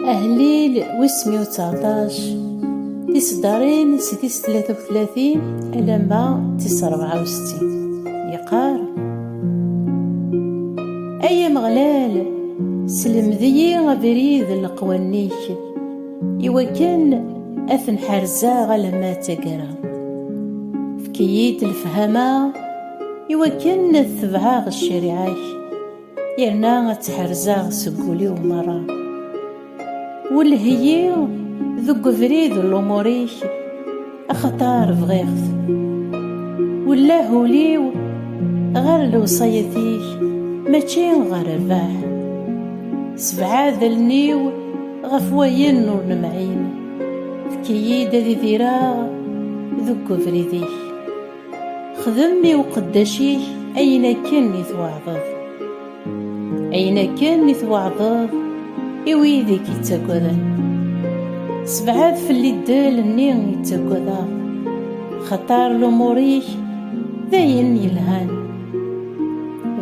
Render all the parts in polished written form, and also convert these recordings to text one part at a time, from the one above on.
أهليل وسمي وتسعطاش تصدارين ستيس 33 ألما 64 يقار أي مغلال سلم ذي غبريد القوانيك يوكن أثن حرزا لما تقرا فكيد الفهمة يوكن الثبعاغ الشريعة يرنا تحرزا سقولي ومرا والهي ذوق فريد الأموريك أخطار بغيغث ولا هوليو غير الوصيتيك ماشي غير الرباح سبعة ذلنيو غفوين نور المعين فكيدا ذي ذراغ ذوق فريديك خدمي وقداشيك أين كان يتوعظظ أين كان يتوعظظ إويديك يتاقوذن سبعات في اللي دال النين يتاقوذا خطار الأموريك داين يلهان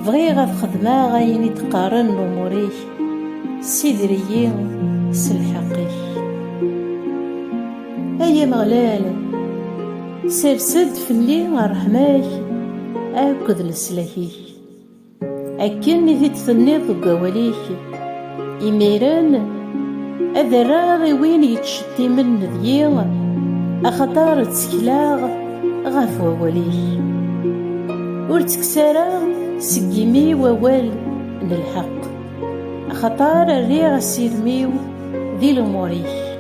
بغي غاد خدمة غاين يتقارن الأموريك سيدريين سلحقيك أي مغلال سرسد في اللي غرحماك أكد لسلاكيك أكني في تثنيض قواليك إميران أذراغي وين يتشتي من ذيغ أخطار تسكلاغ غاف ووليه ورتكسارا سقيمي ووال للحق أخطار الريغ سيرميو ذي الأموريه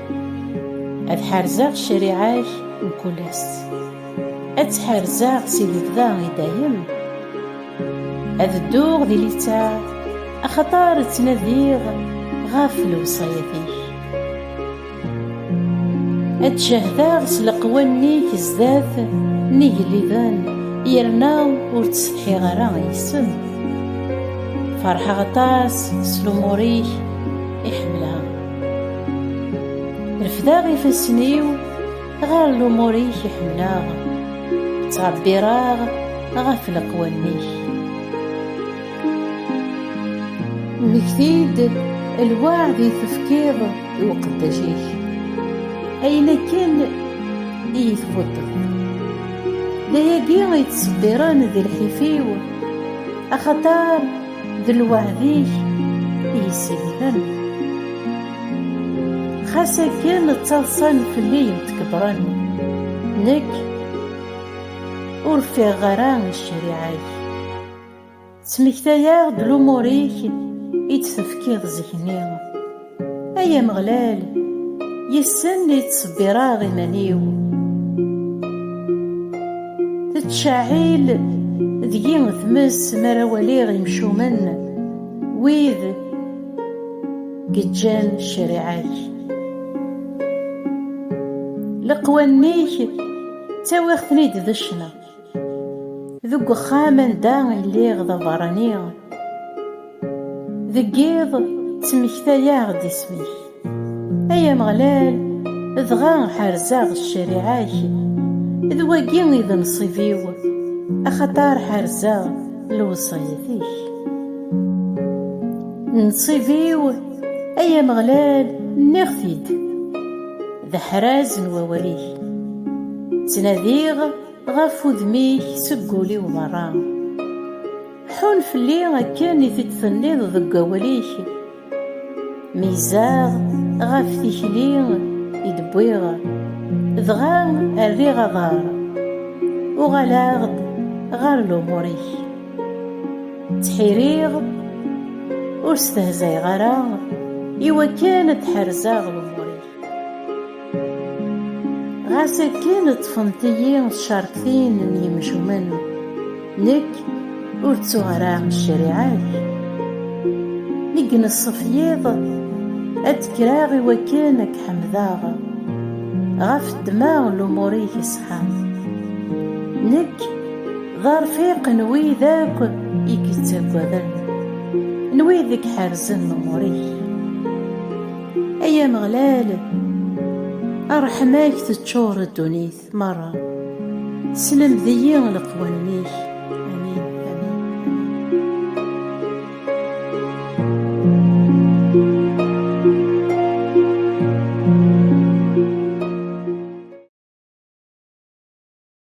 أذ حرزاغ الشريعاك مكولاس أذ حرزاغ سيدي ذاغي دايم أذ الدوغ ذي لتاع أخطار تنذيغ غافل وصيفيك أتشهداغ سلقوانيك الزاث نيجليذان يرناو ورتسفحي غرا يسن فرحة غطاس سلوموريك يحملها رفداغي فسنيو غار لوموريك يحملها تعبيراغ غافل قوانيك نكتيد الوعد يتفكير وقداشيك أين كان يتفضل داياقي يتصبران ذي الحفيو أخطار ذي الوعديك يسيدان خاصة كان تصلصان في الليل تكبران نك ورفي غران الشريعاك تمكتايا دلوموريك يتفكير ذهني أي مغلال يسن يتصبرا غيمانيو تتشاعيل ذي ثمس مراولي غيمشو من ويذ قجان الشريعاك لقوانيك تاويختني دشنا ذوق خامن دا اللي غضا برانيا ذقيض تمكتايا غدي سميك أي مغلال ذغا حرزاغ الشريعاك ذواقي إذا نصيفيو أخطار حرزاغ الوصيتيك نصيفيو أي مغلال نغثيد ذا حراز ووليه تناديغ غافو ذميك سقولي ومرا حون في اللي كان في تثنيض ذا قواليك ميزاغ غاف تيكليغ يدبويغ ذغا الريغ ضار وغلاغد غار لوموريك تحيريغ ورستهزاي غراغ إوا كانت حرزاغ لوموريك غاسا كانت فنطيين الشاركتين يمشو منو نك ورتسو غراغ الشريعات نقن الصفيض أتكراغي وكانك حمذاغ غاف الدماغ لوموريك يسحان نك ضار فيق نوي ذاك يكتب وذن نوي ذيك حارزن لوموريك أي مغلال أرحماك تتشور الدنيث مرة سلم ذيين لقوانيك